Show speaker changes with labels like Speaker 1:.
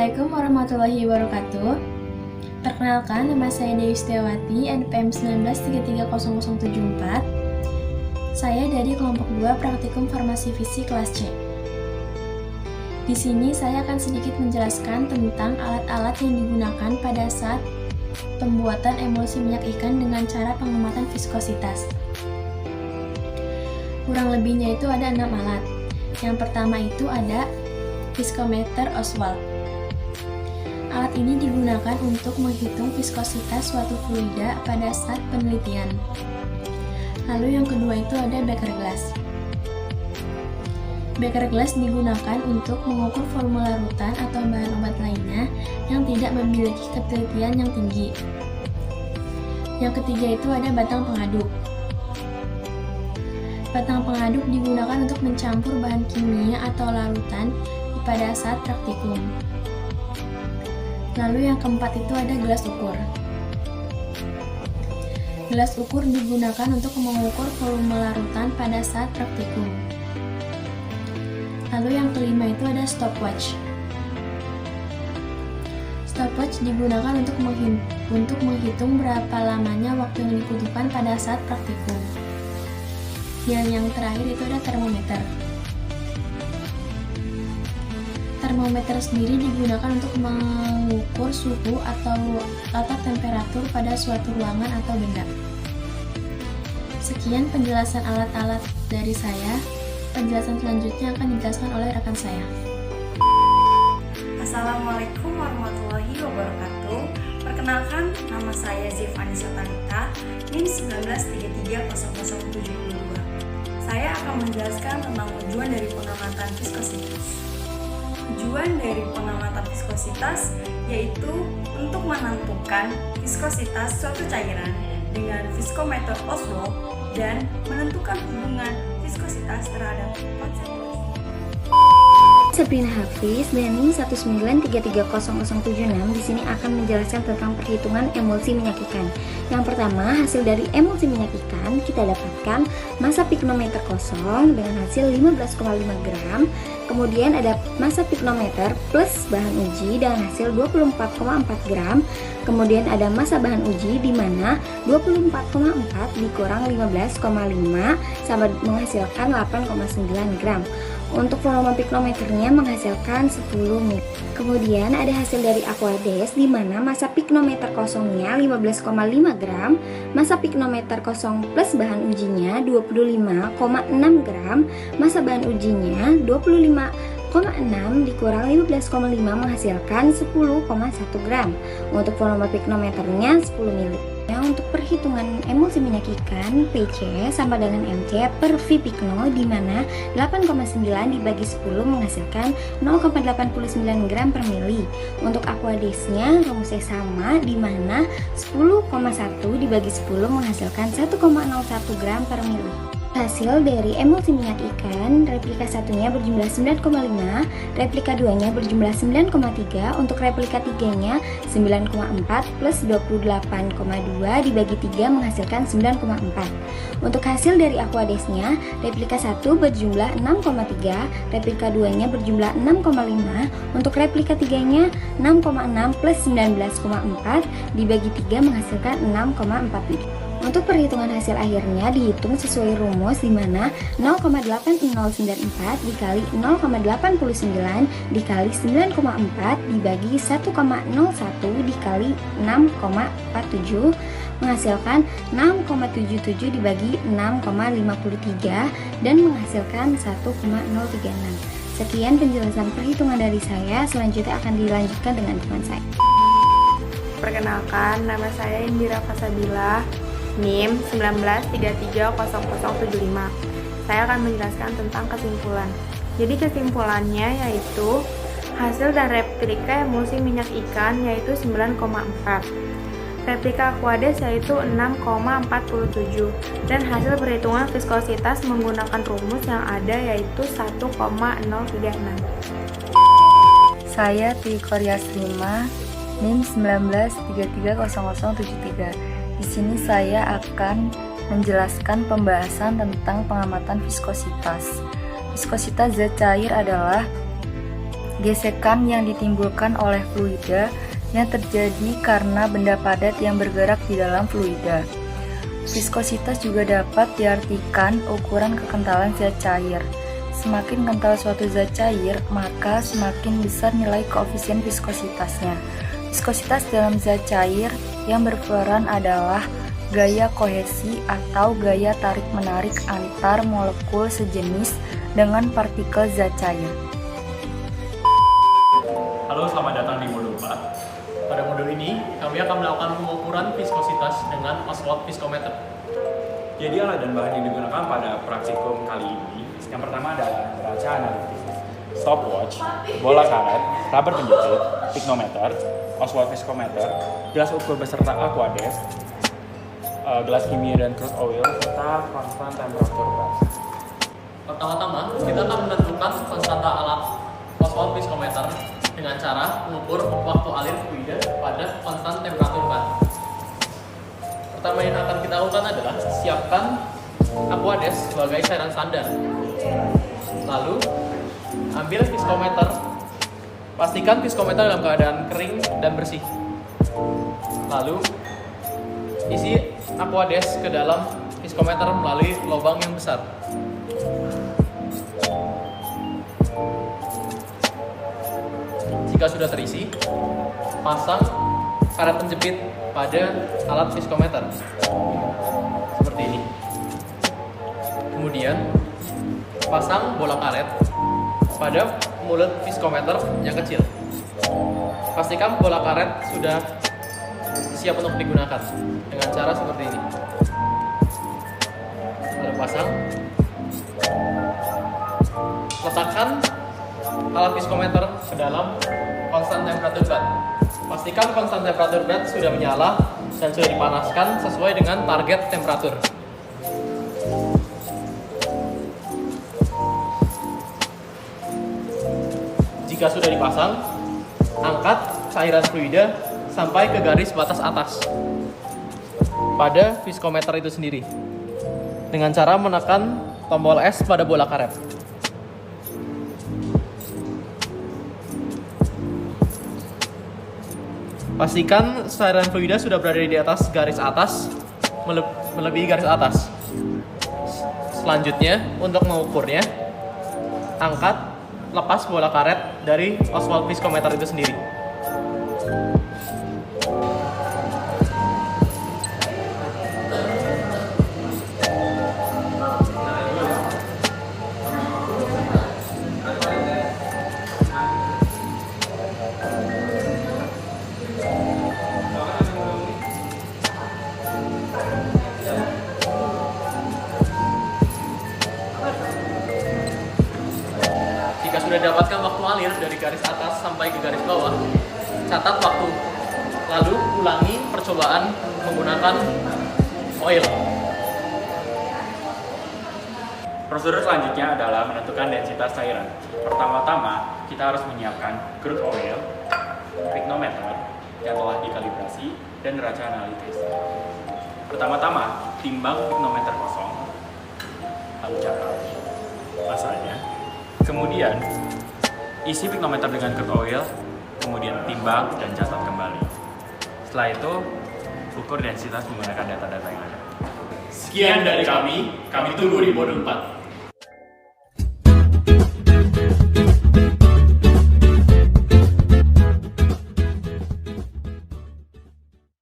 Speaker 1: Assalamualaikum warahmatullahi wabarakatuh. Perkenalkan, nama saya Dewi Setiawati, NPM 1933074. Saya dari kelompok 2 Praktikum Farmasi Fisik kelas C. Di sini saya akan sedikit menjelaskan tentang alat-alat yang digunakan pada saat pembuatan emulsi minyak ikan dengan cara pengamatan viskositas. Kurang lebihnya itu ada 6 alat. Yang pertama itu ada viskometer Oswald. Alat ini digunakan untuk menghitung viskositas suatu fluida pada saat penelitian. Lalu yang kedua itu ada beker glass. Beker glass digunakan untuk mengukur volume larutan atau bahan obat lainnya yang tidak memiliki ketelitian yang tinggi. Yang ketiga itu ada batang pengaduk. Batang pengaduk digunakan untuk mencampur bahan kimia atau larutan pada saat praktikum. Lalu yang keempat itu ada gelas ukur. Gelas ukur digunakan untuk mengukur volume larutan pada saat praktikum. Lalu yang kelima itu ada stopwatch. Stopwatch digunakan untuk menghitung berapa lamanya waktu yang dibutuhkan pada saat praktikum. Dan yang terakhir itu ada termometer. Termometer sendiri digunakan untuk mengukur suhu atau tata temperatur pada suatu ruangan atau benda. Sekian penjelasan alat-alat dari saya. Penjelasan selanjutnya akan dijelaskan oleh rekan saya.
Speaker 2: Assalamualaikum warahmatullahi wabarakatuh. Perkenalkan, nama saya Zifani Satanita, NIM 1933072. Saya akan menjelaskan tentang tujuan dari pengamatan viskositas. Tujuan dari pengamatan viskositas yaitu untuk menentukan viskositas suatu cairan dengan viskometer Oswald dan menentukan hubungan viskositas terhadap konsentrasi.
Speaker 3: Sabrina Hafiz dari NIM 1933076 di sini akan menjelaskan tentang perhitungan emulsi minyak ikan. Yang pertama, hasil dari emulsi minyak ikan kita dapatkan massa piknometer kosong dengan hasil 15,5 gram. Kemudian ada massa piknometer plus bahan uji dengan hasil 24,4 gram. Kemudian ada massa bahan uji di mana 24,4 dikurang 15,5 sama menghasilkan 8,9 gram. Untuk volume piknometernya menghasilkan 10 ml. Kemudian ada hasil dari Aquades di mana massa piknometer kosongnya 15,5 gram, massa piknometer kosong plus bahan ujinya 25,6 gram, massa bahan ujinya 25,6 dikurang 15,5 menghasilkan 10,1 gram. Untuk volume piknometernya 10 ml. Untuk perhitungan emulsi minyak ikan PC sama dengan MC per V pikno di mana 8,9 dibagi 10 menghasilkan 0,89 gram per mili. Untuk Aquadesnya rumusnya sama di mana 10,1 dibagi 10 menghasilkan 1,01 gram per mili. Hasil dari emulsi minyak ikan, replika satunya berjumlah 9,5, replika 2-nya berjumlah 9,3, untuk replika 3-nya 9,4 plus 28,2 dibagi 3 menghasilkan 9,4. Untuk hasil dari Aquadesnya, replika 1 berjumlah 6,3, replika 2-nya berjumlah 6,5, untuk replika 3-nya 6,6 plus 19,4 dibagi 3 menghasilkan 6,4. Untuk perhitungan hasil akhirnya dihitung sesuai rumus di mana 0,8094 dikali 0,89 dikali 9,4 dibagi 1,01 dikali 6,47 menghasilkan 6,77 dibagi 6,53 dan menghasilkan 1,036. Sekian penjelasan perhitungan dari saya, selanjutnya akan dilanjutkan dengan teman saya.
Speaker 4: Perkenalkan, nama saya Indira Fasabila, NIM 1933075. Saya akan menjelaskan tentang kesimpulan. Jadi kesimpulannya yaitu hasil dan replika emulsi minyak ikan yaitu 9,4, replika Aquades yaitu 6,47, dan hasil perhitungan viskositas menggunakan rumus yang ada yaitu 1,036.
Speaker 5: Saya Tikoria Srima, NIM 1933073. Di sini saya akan menjelaskan pembahasan tentang pengamatan viskositas. Viskositas zat cair adalah Gesekan yang ditimbulkan oleh fluida yang terjadi karena benda padat yang bergerak di dalam fluida. Viskositas juga dapat diartikan ukuran kekentalan zat cair. Semakin kental suatu zat cair, maka semakin besar nilai koefisien viskositasnya. Viskositas dalam zat cair yang berperan adalah gaya kohesi atau gaya tarik-menarik antar molekul sejenis dengan partikel zat cair.
Speaker 6: Halo, selamat datang di modul 4. Pada modul ini, kami akan melakukan pengukuran viskositas dengan Oswald Viscometer.
Speaker 7: Jadi alat dan bahan yang digunakan pada praktikum kali ini, yang pertama adalah neraca analitis, stopwatch, bola karet, rubber penjepit, pignometer, Oswald Viscometer, gelas ukur beserta aquades, gelas kimia dan crude oil, serta konstan temperatur gas.
Speaker 6: Pertama-tama, kita akan menentukan konstanta alat Oswald Viscometer dengan cara mengukur waktu alir fluida pada konstan temperatur gas. Pertama yang akan kita lakukan adalah siapkan aquades sebagai cairan standar. Lalu, ambil viskometer. Pastikan viskometer dalam keadaan kering dan bersih. Lalu, isi aquades ke dalam viskometer melalui lubang yang besar. Jika sudah terisi, pasang karet penjepit pada alat viskometer seperti ini. Kemudian pasang bola karet pada mulut viskometer yang kecil. Pastikan bola karet sudah siap untuk digunakan dengan cara seperti ini. Lalu pasang. Letakkan alat viskometer ke dalam konstan temperatur bed. Pastikan konstan temperatur bed sudah menyala dan sudah dipanaskan sesuai dengan target temperatur. Jika sudah dipasang, angkat cairan fluida sampai ke garis batas atas pada viskometer itu sendiri dengan cara menekan tombol S pada bola karet. Pastikan cairan fluida sudah berada di atas garis atas, melebihi garis atas. Selanjutnya, untuk mengukurnya, angkat, lepas bola karet dari Oswald Viscometer itu sendiri. Sudah dapatkan waktu alir dari garis atas sampai ke garis bawah, catat waktu. Lalu ulangi percobaan menggunakan oil.
Speaker 7: Prosedur selanjutnya adalah menentukan densitas cairan. Pertama-tama, kita harus menyiapkan crude oil, pignometer yang telah dikalibrasi, dan neraca analitis. Pertama-tama, timbang pignometer kosong, lalu catat masanya. Kemudian, isi pignometer dengan crude oil, kemudian timbang dan catat kembali. Setelah itu, ukur densitas menggunakan data-data yang ada.
Speaker 6: Sekian dari kami tunggu di modul 4.